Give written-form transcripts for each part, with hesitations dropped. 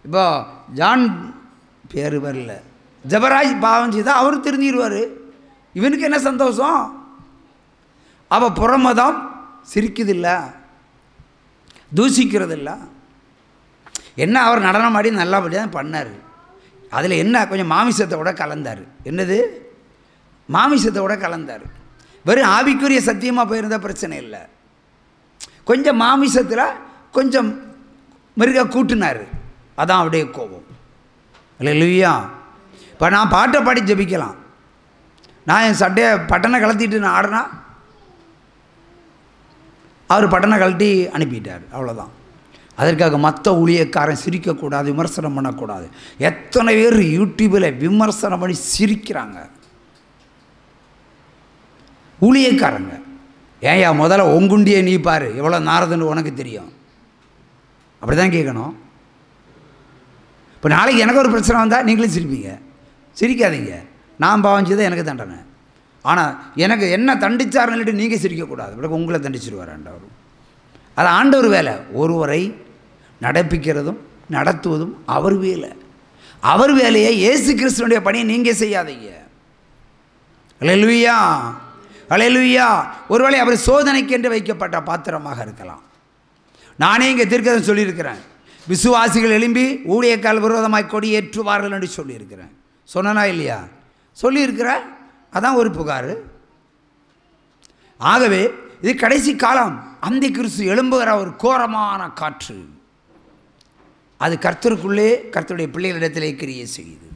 இப்போ ஜான் பேர் வரல, ஜபராஜ் பாவம் செய்தால் அவர் தெரிஞ்சிடுவார். இவனுக்கு என்ன சந்தோஷம்? அவள் புறமதம் சிரிக்குதில்ல, தூசிக்கிறதில்ல. என்ன அவர் நடனம் ஆடி நல்லபடியாக பண்ணார். அதில் என்ன கொஞ்சம் மாமிசத்தை கூட கலந்தார். என்னது? மாமிசத்தை கூட கலந்தார். வெறும் ஆவிக்குரிய சத்தியமாக போயிருந்தால் பிரச்சனை இல்லை. கொஞ்சம் மாமிசத்தில் கொஞ்சம் மிருக கூட்டினார். அதான் அவருடைய கோபம். அல்லேலூயா. இப்போ நான் பாட்டை பாடி ஜெபிக்கலாம். நான் என் சட்டையை பட்டனை கலத்திட்டு நான் ஆடினா அவர் பட்டனை கழட்டி அனுப்பிட்டார். அவ்வளோதான். அதற்காக மற்ற ஊழியக்காரன் சிரிக்கக்கூடாது, விமர்சனம் பண்ணக்கூடாது. எத்தனை பேர் யூடியூப்பில் விமர்சனம் பண்ணி சிரிக்கிறாங்க ஊழியக்காரங்க. ஏன்யா முதல்ல உங்குண்டியை நீ பாரு, எவ்வளோ நாரதுன்னு உனக்கு தெரியும். அப்படி தான் கேட்கணும். இப்போ நாளைக்கு எனக்கு ஒரு பிரச்சனை வந்தால் நீங்களும் சிரிப்பீங்க. சிரிக்காதீங்க. நான் பாவம் செய்தால் எனக்கு தண்டனை. ஆனால் எனக்கு என்ன தண்டிச்சார்னு சொல்லிட்டு நீங்கள் சிரிக்கக்கூடாது. இப்படி உங்களை தண்டிச்சிடுவார் ஆண்டவர். அது ஆண்டவர் வேலை. ஒருவரை நடப்பிக்கிறதும் நடத்துவதும் அவர் வேலை. அவர் வேலையை இயேசு கிறிஸ்துவனுடைய பணியை நீங்கள் செய்யாதீங்க. அல்லேலூயா, அல்லேலூயா. ஒருவேளை அவர் சோதனைக்கு என்று வைக்கப்பட்ட பாத்திரமாக இருக்கலாம். நானே இங்கே தீர்க்கதரிசனம் சொல்லியிருக்கிறேன். விசுவாசிகள் எழும்பி ஊழியக்கால் விரோதமாய் கொடியேற்றுவார்கள் என்று சொல்லியிருக்கிறேன். சொன்னா இல்லையா? சொல்லியிருக்கிறேன். அதான் ஒரு புகார். ஆகவே இது கடைசி காலம். அந்த கிறிஸ்து எழும்புகிற ஒரு கோரமான காற்று. அது கர்த்தருக்குள்ளே கர்த்தருடைய பிள்ளைகளிடத்திலே கிரியை செய்யுது.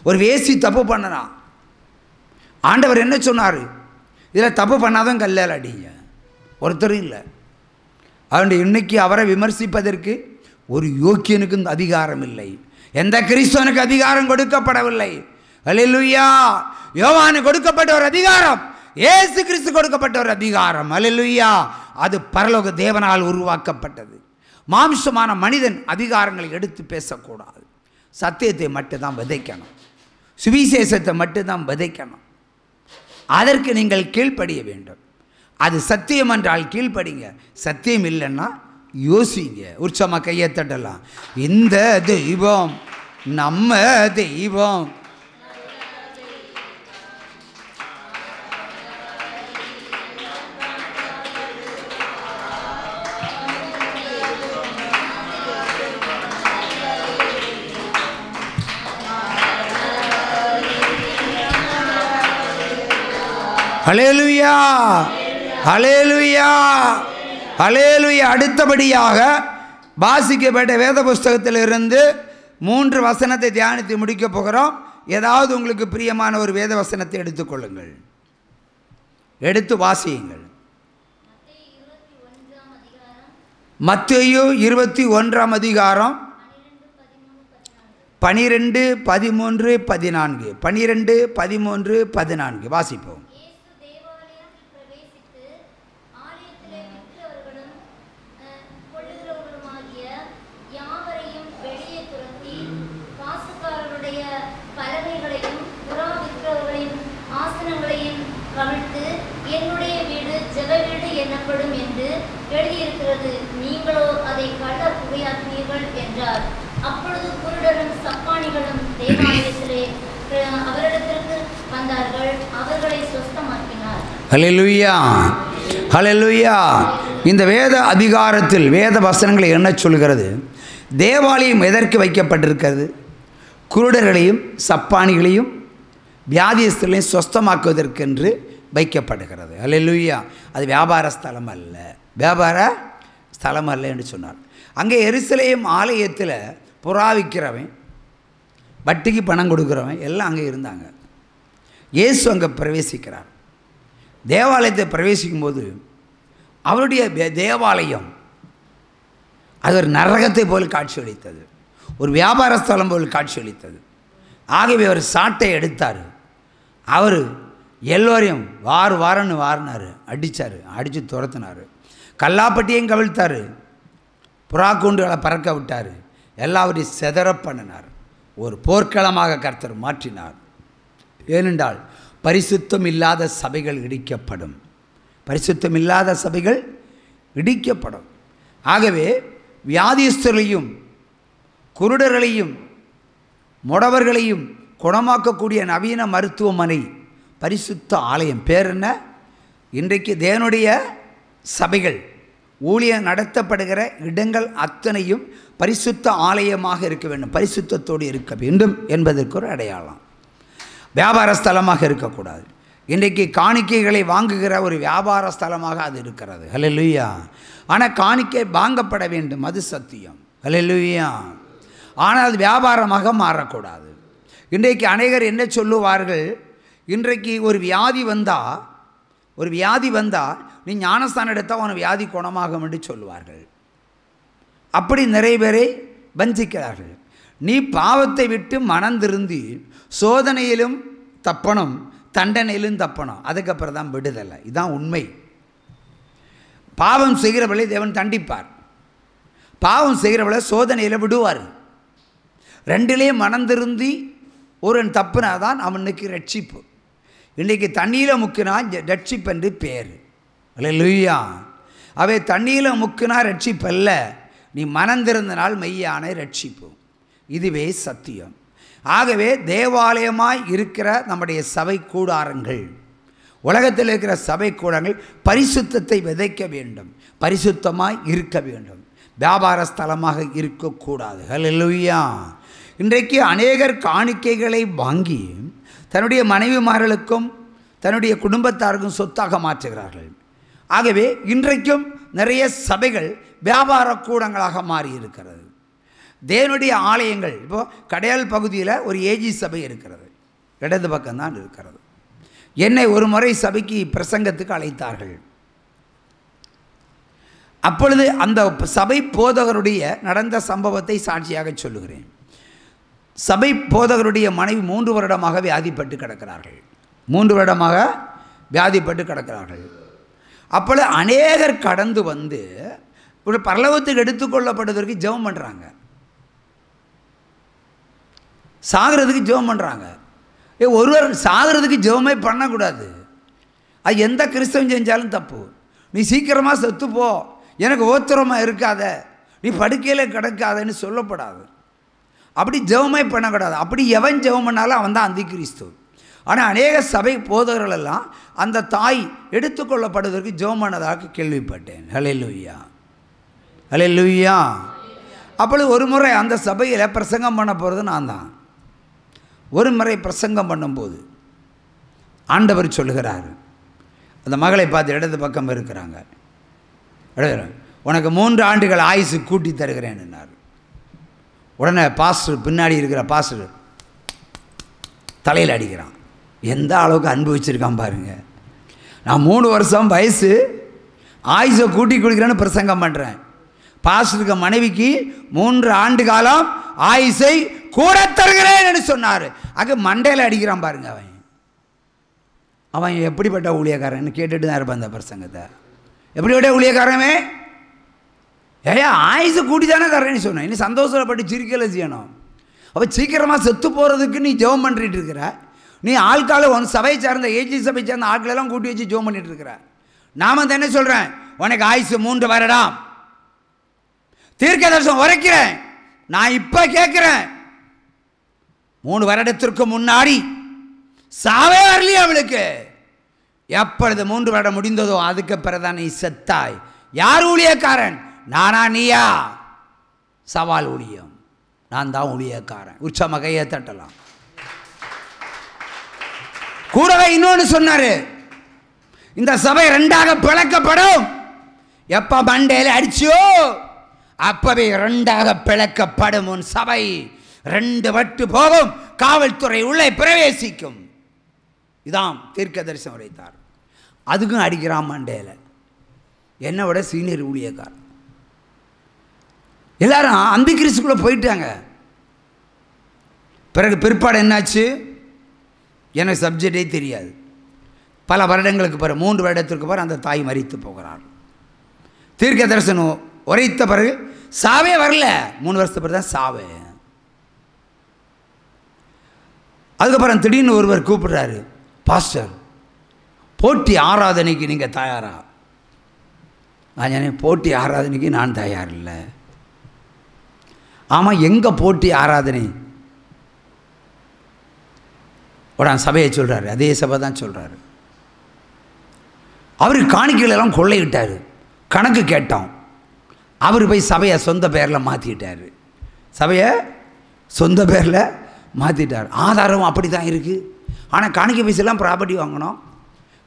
ஒரு வேசி தப்பு பண்ணனா ஆண்டவர் என்ன சொன்னார்? இதில் தப்பு பண்ணாதான் கல்லால் அடிங்க. ஒருத்தரும் இல்லை. அவனுடைய இன்னைக்கு அவரை விமர்சிப்பதற்கு ஒரு யோக்கியனுக்கும் அதிகாரம் இல்லை. எந்த கிறிஸ்துவனுக்கு அதிகாரம் கொடுக்கப்படவில்லை. அல்லேலூயா. யோவானுக்கு கொடுக்கப்பட்ட ஒரு அதிகாரம், இயேசு கிறிஸ்து கொடுக்கப்பட்ட ஒரு அதிகாரம். அல்லேலூயா. அது பரலோக தேவனால் உருவாக்கப்பட்டது. மாம்சமான மனிதன் அதிகாரங்களை எடுத்து பேசக்கூடாது. சத்தியத்தை மட்டும்தான் விதைக்கணும். சுவிசேஷத்தை மட்டும்தான் விதைக்கணும். அதற்கு நீங்கள் கீழ்ப்படிய வேண்டும். அது சத்தியம் என்றால் கீழ்ப்படிங்க. சத்தியம் இல்லைன்னா யோசிங்க. உற்சவமாக கையை தட்டலாம். இந்த தெய்வம் நம்ம தெய்வம். ஹல்லேலூயா, ஹல்லேலூயா, ஹல்லேலூயா. அடுத்தபடியாக வாசிக்கப்பட்ட வேத புஸ்தகத்திலிருந்து 3 வசனத்தை தியானித்து முடிக்க போகிறோம். ஏதாவது உங்களுக்கு பிரியமான ஒரு வேத வசனத்தை எடுத்துக்கொள்ளுங்கள், எடுத்து வாசியுங்கள். மத்தேயு 21 அதிகாரம் 12, 13, 14. 12, 13, 14 வாசிப்போம். என்னுடைய வீடு ஜெப வீடு எனப்படும் என்று எழுதியிருக்கிறது, நீங்களோ அதை கள்ள புகையாக்கினீர்கள் என்றார். அப்பொழுது குருடரும் சப்பானிகளும் தேவாலயத்திலே அவரிடத்திற்கு வந்தார்கள். அவர்களை சுஸ்தமாக்கினார். ஹல்லேலூயா, ஹல்லேலூயா. இந்த வேத அதிகாரத்தில் வேத வசனங்களை என்ன சொல்கிறது? தேவாலயம் எதற்கு வைக்கப்பட்டிருக்கிறது? குருடர்களையும் சப்பானிகளையும் வியாதியஸ்தர்களையும் சுஸ்தமாக்குவதற்கென்று வைக்கப்படுகிறது. அல்லேலூயா. அது வியாபார ஸ்தலம் அல்ல, வியாபார ஸ்தலம் அல்ல என்று சொன்னார். அங்கே எருசலேம் ஆலயத்தில் புறாவிக்கிறவன், வட்டிக்கு பணம் கொடுக்குறவன் எல்லாம் அங்கே இருந்தாங்க. இயேசு அங்கே பிரவேசிக்கிறார். தேவாலயத்தை பிரவேசிக்கும் போது அவருடைய தேவாலயம் அது ஒரு நரகத்தை போல் காட்சியளித்தது, ஒரு வியாபார ஸ்தலம் போல் காட்சியளித்தது. ஆகவே அவர் சாட்டை எடுத்தார். அவர் எல்லோரையும் வாரன்னு வாரினார், அடித்தார், அடித்து துரத்தினார். கல்லாப்பட்டியையும் கவிழ்த்தார், புறா கூண்டுகளை பறக்க விட்டார், எல்லாவற்றையும் செதற பண்ணினார். ஒரு போர்க்களமாக கர்த்தர் மாற்றினார். ஏனென்றால் பரிசுத்தம் இல்லாத சபைகள் இடிக்கப்படும், பரிசுத்தம் இல்லாத சபைகள் இடிக்கப்படும். ஆகவே வியாதிஸ்தர்களையும் குருடர்களையும் முடவர்களையும் குணமாக்கக்கூடிய நவீன மருத்துவமனை, பரிசுத்த ஆலயம். பேர் என்ன? இன்றைக்கு தேவனுடைய சபைகள் ஊழியம் நடத்தப்படுகிற இடங்கள் அத்தனையும் பரிசுத்த ஆலயமாக இருக்க வேண்டும், பரிசுத்தத்தோடு இருக்க வேண்டும் என்பதற்கு ஒரு அடையாளம். வியாபார ஸ்தலமாக இருக்கக்கூடாது. இன்றைக்கு காணிக்கைகளை வாங்குகிற ஒரு வியாபார ஸ்தலமாக அது இருக்கிறது. ஹல்லேலூயா. ஆனால் காணிக்கை வாங்கப்பட வேண்டும், அது சத்தியம். ஹல்லேலூயா. ஆனால் அது வியாபாரமாக மாறக்கூடாது. இன்றைக்கு அநேகர் என்ன சொல்லுவார்கள், இன்றைக்கு ஒரு வியாதி வந்தால் நீ ஞானஸ்தானம் எடுத்தால் உன வியாதி குணமாகும் என்று சொல்லுவார்கள். அப்படி நிறைய பேரை வஞ்சிக்கிறார்கள். நீ பாவத்தை விட்டு மனம் திருந்தி சோதனையிலும் தப்பணும், தண்டனையிலும் தப்பணும், அதுக்கப்புறம் தான் விடுதலை. இதுதான் உண்மை. பாவம் செய்கிறவளை தேவன் தண்டிப்பார், பாவம் செய்கிறவளை சோதனையில் விடுவார். ரெண்டிலேயே மனம் திருந்தி ஒருவன் தப்புனாதான் அவனுக்கு ரட்சிப்பு. இன்றைக்கு தண்ணியில் முக்கினா ரட்சிப்பு என்று பேர். அல்லேலூயா. அவை தண்ணியில் முக்கினா ரட்சிப்பு அல்ல, நீ மனம் திறந்தனால் மெய்யான ரட்சிப்பு. இதுவே சத்தியம். ஆகவே தேவாலயமாய் இருக்கிற நம்முடைய சபை கூடாரங்கள், உலகத்தில் இருக்கிற சபை கூடாரங்கள் பரிசுத்தத்தை விதைக்க வேண்டும், பரிசுத்தமாய் இருக்க வேண்டும், வியாபார ஸ்தலமாக இருக்கக்கூடாது. ஹல்லேலூயா. இன்றைக்கு அநேகர் காணிக்கைகளை வாங்கி தன்னுடைய மனைவிமார்களுக்கும் தன்னுடைய குடும்பத்தாருக்கும் சொத்தாக மாற்றுகிறார்கள். ஆகவே இன்றைக்கும் நிறைய சபைகள் வியாபார கூடங்களாக மாறி இருக்கிறது. தேவனுடைய ஆலயங்கள், இப்போது கடையால் பகுதியில் ஒரு ஏஜி சபை இருக்கிறது, இடது பக்கம்தான் இருக்கிறது. என்னை ஒரு முறை சபைக்கு பிரசங்கத்துக்கு அழைத்தார்கள். அப்பொழுது அந்த சபை போதகருடைய நடந்த சம்பவத்தை சாட்சியாக சொல்லுகிறேன். சபை போதகருடைய மனைவி 3 வருடமாக வியாதிப்பட்டு கிடக்கிறார்கள், 3 வருடமாக வியாதிப்பட்டு கிடக்கிறார்கள். அப்பொழுது அநேகர் கடந்து வந்து ஒரு பரலோகத்துக்கு எடுத்துக்கொள்ளப்படுவதற்கு ஜெபம் பண்ணுறாங்க, சாகிறதுக்கு ஜெபம் பண்ணுறாங்க. ஒருவர் சாகிறதுக்கு ஜெபமே பண்ணக்கூடாது, அது எந்த கிறிஸ்தவம் செஞ்சாலும் தப்பு. நீ சீக்கிரமாக செத்துப்போ, எனக்கு ஓத்திரமாக இருக்காத, நீ படுக்கையில் கிடக்காதன்னு சொல்லப்படாது. அப்படி ஜெபமே பண்ணக்கூடாது. அப்படி எவன் ஜெபம் பண்ணாலும் அவன் தான் அந்தி கிறிஸ்து. ஆனால் அநேக சபை போதகர்களெல்லாம் அந்த தாய் எடுத்துக்கொள்ளப்படுவதற்கு ஜெபம் பண்ணதாக கேள்விப்பட்டேன். ஹல்லேலூயா, ஹல்லேலூயா. அப்பொழுது ஒரு முறை அந்த சபையில் பிரசங்கம் பண்ண போகிறது நான் தான். ஒரு முறை பிரசங்கம் பண்ணும்போது ஆண்டவர் சொல்லுகிறார், அந்த மகளை பார்த்து இடது பக்கம் இருக்கிறாங்க, உனக்கு 3 ஆண்டுகள் ஆயுசு கூட்டி தருகிறேன்னார். உடனே பாஸ்டர், பின்னாடி இருக்கிற பாஸ்டர் தலையில் அடிக்கிறான். எந்த அளவுக்கு அனுபவிச்சிருக்கான் பாருங்க. நான் 3 வருஷம் வயசு ஆயுசை கூட்டி கொடுக்குறேன்னு பிரசங்கம் பண்ணுறேன். பாஸ்டருக்கு மனைவிக்கு 3 ஆண்டு காலம் ஆயுசை கூட தருகிறேன் என்று சொன்னார். அங்கே மண்டையில் அடிக்கிறான் பாருங்க. அவன் எப்படிப்பட்ட ஊழியக்காரன் கேட்டுட்டு தான் இருப்பான் அந்த பிரசங்கத்தை. எப்படிப்பட்ட ஊழியக்காரமே, ஏயா ஆயுசு கூட்டி தானே தரேன்னு சொன்னேன், நீ சந்தோஷப்பட்டு சிரிக்கலை செய்யணும். அப்போ சீக்கிரமாக செத்து போகிறதுக்கு நீ ஜெபம் பண்ணிட்டு இருக்கிற. நீ ஆட்கால உன் சபை சார்ந்த ஏஜி சபை சார்ந்த ஆட்களெல்லாம் கூட்டி வச்சு ஜெபம் பண்ணிட்டு இருக்கிற. நாம என்ன சொல்கிறேன், உனக்கு ஆயுசு 3 வருடம் தீர்க்க தரிசனம் உரைக்கிறேன். நான் இப்போ கேட்குறேன், 3 வருடத்திற்கு முன்னாடி சாவே வரலையே அவளுக்கு. எப்பொழுது 3 வருடம் முடிந்ததோ அதுக்கு பிறதான் நீ செத்தாய். யார் ஊழியக்காரன், நானா நீயா? சவால் ஊழியம், நான் தான் ஊழியக்காரன். உற்சம கையை தட்டலாம். கூடவே இன்னொன்று சொன்னாரு, இந்த சபை 2ஆக பிளக்கப்படும். எப்ப மண்டையில் அடிச்சியோ அப்பவே 2ஆக பிளக்கப்படும். உன் சபை 2 பட்டு போகும், காவல்துறை உள்ளே பிரவேசிக்கும். இதான் தீர்க்க தரிசனம் உரைத்தார். அதுக்கும் அடிக்கிறான் மண்டையில். என்னை விட சீனியர் ஊழியக்காரன். எல்லாரும் அந்த கிறிஸ்துக்குள்ளே போயிட்டாங்க. பிறகு பிற்பாடு என்னாச்சு எனக்கு சப்ஜெக்டே தெரியாது. பல வருடங்களுக்கு பிறகு 3 வருடத்திற்கு பிறகு அந்த தாய் மரித்து போகிறார். தீர்க்க தரிசனம் உரைத்த பிறகு சாவே வரல. 3 வருஷத்துக்கு பிறகு தான் சாவே. அதுக்கப்புறம் திடீர்னு ஒருவர் கூப்பிடுறாரு, பாஸ்டர் போட்டி ஆராதனைக்கு நீங்கள் தயாரா? நான் போட்டி ஆராதனைக்கு நான் தயார் இல்லை. ஆமாம், எங்கே போட்டி ஆராதனை? உடனே சபையை சொல்கிறாரு, அதே சபை தான் சொல்கிறாரு. அவர் காணிக்கைகள் எல்லாம் கொள்ளையிட்டார். கணக்கு கேட்டோம். அவர் போய் சபையை சொந்த பேரில் மாற்றிட்டார். சபையை சொந்த பேரில் மாற்றிட்டார். ஆதாரம் அப்படி தான் இருக்குது. ஆனால் காணிக்கை பைசெல்லாம் ப்ராப்பர்ட்டி வாங்கினோம்.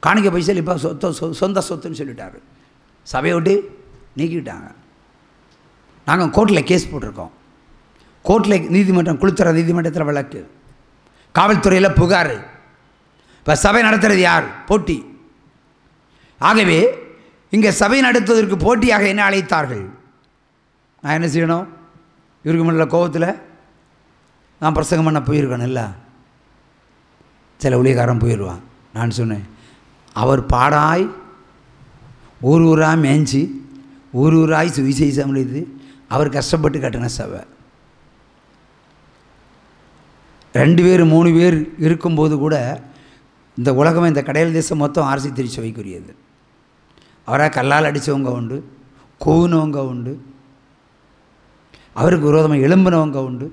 காணிக்கை பைசல் இப்போ சொந்த சொத்துன்னு சொல்லிட்டார். சபையை விட்டு நீக்கிவிட்டாங்க. நாங்கள் கோர்ட்டில் கேஸ் போட்டிருக்கோம். கோர்ட்டில் நீதிமன்றம், குளுத்துற நீதிமன்றத்தில் வழக்கு, காவல்துறையில் புகார். இப்போ சபை நடத்துகிறது யார்? போட்டி. ஆகவே இங்கே சபை நடத்துவதற்கு போட்டியாக என்ன அழைத்தார்கள்? நான் என்ன செய்யணும்? இவருக்கு முன்ன கோபத்தில் நான் பிரசங்கம் பண்ண போயிருக்கணும். இல்லை, சில ஊழியக்காரன் போயிடுவான். நான் சொன்னேன், அவர் பாடாய் ஊர் ஊராக மேய்ஞ்சி ஊர் ஊராய் சுவிசேஷம் இது அவர் கஷ்டப்பட்டு கட்டின சபை. 2 பேர் 3 பேர் இருக்கும்போது கூட இந்த உலகம், இந்த கடையல் தேசம் மொத்தம் ஆர்சி திருச்சபைக்குரியது. அவராக கல்லால் அடித்தவங்க உண்டு, கூவினவங்க உண்டு, அவருக்கு விரோதமாக எழும்பினவங்க உண்டு,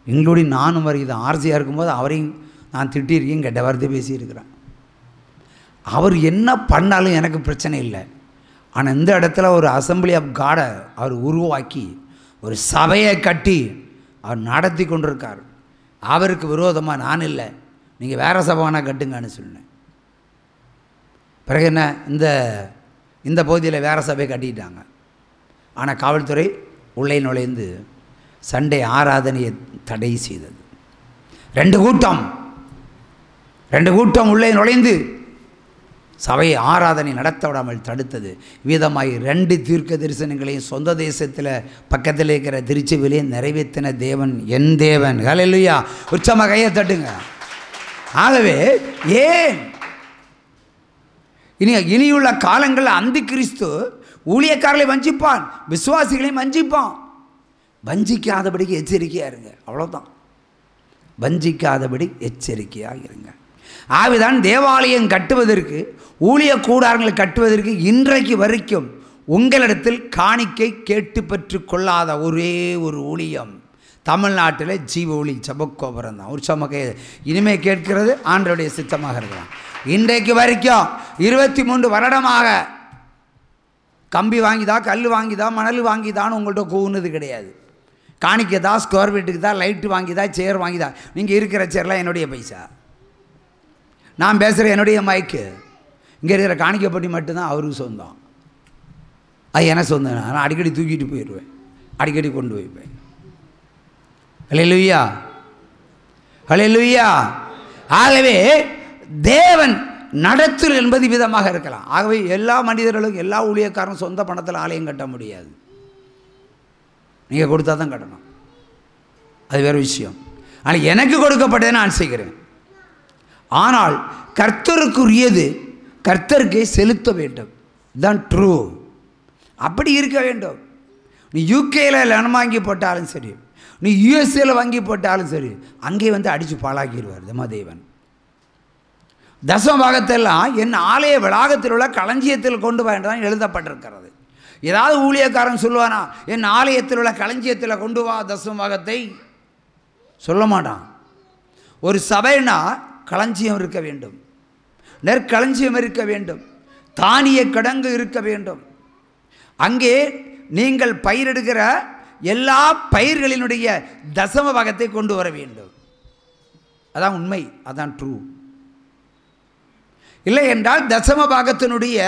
இன்க்ளூடிங் நானும் வருகிறது. ஆர்சியாக இருக்கும்போது அவரையும் நான் திட்டிருக்கேன், கெட்ட வார்த்தை பேசியிருக்கிறேன். அவர் என்ன பண்ணாலும் எனக்கு பிரச்சனை இல்லை. ஆனால் இந்த இடத்துல ஒரு அசம்பிளி ஆஃப் காடை அவர் உருவாக்கி ஒரு சபையை கட்டி அவர் நடத்தி கொண்டிருக்கார். அவருக்கு விரோதமாக நான் இல்லை, நீங்கள் வேறு சபை வேணால் கட்டுங்கன்னு சொன்னேன். பிறகு என்ன, இந்த பகுதியில் வேறு சபை கட்டிட்டாங்க. ஆனால் காவல்துறை உள்ளே நுழைந்து சண்டே ஆராதனையை தடை செய்தது. 2 கூட்டம் உள்ளே நுழைந்து சபையை ஆராதனை நடத்த விடாமல் தடுத்தது. வீதமாய் 2 தீர்க்க தரிசனங்களையும் சொந்த தேசத்தில் பக்கத்தில் இருக்கிற திருச்சபையிலே நிறைவேற்றின தேவன் என் தேவன். ஹல்லேலூயா! உச்சமாக கையை தட்டுங்க. ஆகவே ஏன் இனியுள்ள காலங்களில் அந்தி கிறிஸ்து ஊழியக்காரர்களை வஞ்சிப்பான், விசுவாசிகளையும் வஞ்சிப்பான். வஞ்சிக்காதபடிக்கு எச்சரிக்கையாக இருங்க. அவ்வளோதான், வஞ்சிக்காதபடி எச்சரிக்கையாக இருங்க. ஆகவேதான் தேவாலயம் கட்டுவதற்கு, ஊழிய கூடாரங்களை கட்டுவதற்கு இன்றைக்கு வரைக்கும் உங்களிடத்தில் காணிக்கை கேட்டு பெற்று கொள்ளாத ஒரே ஒரு ஊழியம் தமிழ்நாட்டில் ஜீவ ஒளி ஜபக்கோபுரம் தான். உற்சவமாக இனிமேல் கேட்கிறது ஆண்டவருடைய சித்தமாக இருக்கலாம். இன்றைக்கு வரைக்கும் 23 வருடமாக கம்பி வாங்கிதா, கல் வாங்கிதா, மணல் வாங்கிதான்னு உங்கள்கிட்ட கூவுனது கிடையாது. காணிக்கை தான், ஸ்கொயர் ஃபீட்டுக்கு தான், லைட்டு வாங்கிதா, சேர் வாங்கிதா. நீங்கள் இருக்கிற சேர்லாம் என்னுடைய பைசா, நான் பேசுகிற என்னுடைய மைக்கு. இங்கே இருக்கிற காணிக்கைப்பட்டி மட்டும்தான் அவருக்கு சொந்தம். அது எனக்கு சொந்தம். நான் அடிக்கடி தூக்கிட்டு போயிடுவேன், அடிக்கடி கொண்டு போய்ப்பேன். ஹல்லேலூயா, ஹல்லேலூயா. ஆகவே தேவன் நடத்துதல் என்பது விதமாக இருக்கலாம். ஆகவே எல்லா மனிதர்களுக்கும், எல்லா ஊழியக்காரனும் சொந்த பணத்தில் ஆலயம் கட்ட முடியாது. நீங்கள் கொடுத்தா தான் கட்டணும், அது வேறு விஷயம். ஆனால் எனக்கு கொடுக்கப்பட்டதை நான் செய்கிறேன். ஆனால் கர்த்தருக்குரியது கர்த்தருக்கே செலுத்த வேண்டும். இதுதான் ட்ரூ. அப்படி இருக்க வேண்டும். நீ யூகேயில் லனம் வாங்கி போட்டாலும் சரி, நீ யூஎஸ்ஏல வாங்கி போட்டாலும் சரி, அங்கே வந்து அடித்து பாழாக்கிடுவார் தேவன். தசம பாகத்தெல்லாம் என் ஆலய வளாகத்தில் உள்ள களஞ்சியத்தில் கொண்டு வேண்டாம் எழுதப்பட்டிருக்கிறது. ஏதாவது ஊழியக்காரன் சொல்லுவானா, என் ஆலயத்தில் உள்ள களஞ்சியத்தில் கொண்டு வா தசம பாகத்தை? சொல்ல மாட்டான். ஒரு சபைனா களஞ்சியம் இருக்க வேண்டும், நெற்களஞ்சியம் இருக்க வேண்டும், தானிய கிடங்கு இருக்க வேண்டும். அங்கே நீங்கள் பயிரிடுகிற எல்லா பயிர்களினுடைய தசம பாகத்தை கொண்டு வர வேண்டும். அதான் உண்மை, அதான் ட்ரூ. இல்லை என்றால் தசம பாகத்தினுடைய,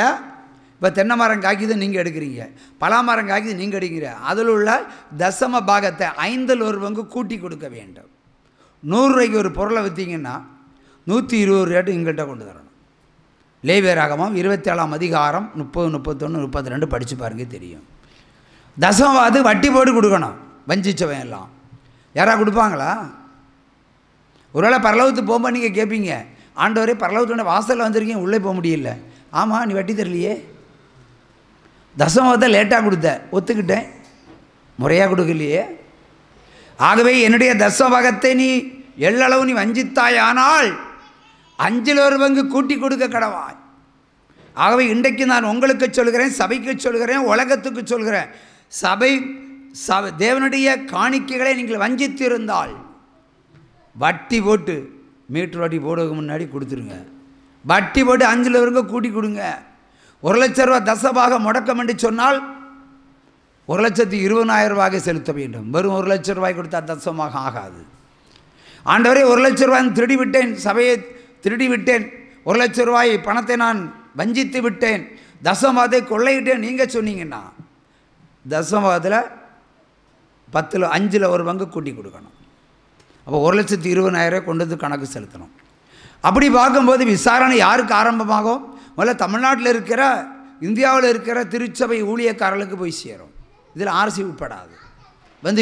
இப்போ தென்னை மரம் காய்க்குது நீங்கள் எடுக்கிறீங்க, பலாமரம் காய்க்குது நீங்கள் எடுக்கிறீங்க, அதில் உள்ள தசம பாகத்தை 5ல் 1 பங்கு கூட்டி கொடுக்க வேண்டும். 100 ரூபாய்க்கு ஒரு பொருளை விற்றீங்கன்னா 120 ரேட்டு எங்கள்கிட்ட கொண்டு தரணும். லேவியராகமம் 27ஆம் அதிகாரம் 30, 31, 32 படித்து பாருங்க, தெரியும். தசமவாது வட்டி போட்டு கொடுக்கணும். வஞ்சிச்சவன் எல்லாம் யாராக கொடுப்பாங்களா? ஒருவேளை பரலோகத்துக்கு போகும்போது நீங்கள் கேட்பீங்க, ஆண்டவரே பரலோகத்தோட வாசலில் வந்திருக்கீங்க, உள்ளே போக முடியல. ஆமாம், நீ வட்டி தரலையே. தசமத்தை லேட்டாக கொடுத்த, ஒத்துக்கிட்டேன், முறையாக கொடுக்கலையே. ஆகவே என்னுடைய தசமபாகத்தை நீ எள்ளளவு நீ வஞ்சித்தாயானால் 5ல் 1 பங்கு கூட்டி கொடுக்க கடவாய். ஆகவே இன்றைக்கு நான் உங்களுக்கு சொல்கிறேன், சபைக்கு சொல்கிறேன், உலகத்துக்கு சொல்கிறேன். சபை தேவனுடைய காணிக்கைகளை நீங்கள் வஞ்சித்திருந்தால் வட்டி போட்டு மீட்டர் வட்டி போடுறதுக்கு முன்னாடி கொடுத்துருங்க. வட்டி போட்டு 5 வரைக்கும் கூட்டி கொடுங்க. 1,00,000 ரூபா தசபாக முடக்கம் என்று சொன்னால் 1,20,000 ரூபாய் செலுத்த வேண்டும். வெறும் 1,00,000 ரூபாய் கொடுத்தா தசமாக ஆகாது. ஆண்டவரே 1,00,000 ரூபாய் திருடி விட்டேன், சபையை திருடி விட்டேன், 1,00,000 ரூபாய் பணத்தை நான் வஞ்சித்து விட்டேன், தசமாதை கொள்ளையிட்டேன் நீங்கள் சொன்னீங்கன்னா தசமாவத்தில் 10 5 ஒரு பங்கு கூட்டி கொடுக்கணும். அப்போ 1,20,000 கொண்டு வந்து கணக்கு செலுத்தணும். அப்படி பார்க்கும்போது விசாரணை யாருக்கு ஆரம்பமாகும்? முதல்ல தமிழ்நாட்டில் இருக்கிற, இந்தியாவில் இருக்கிற திருச்சபை ஊழியக்காரர்களுக்கு போய் சேரும். இதில் ஆர்சி உட்படாது. வந்து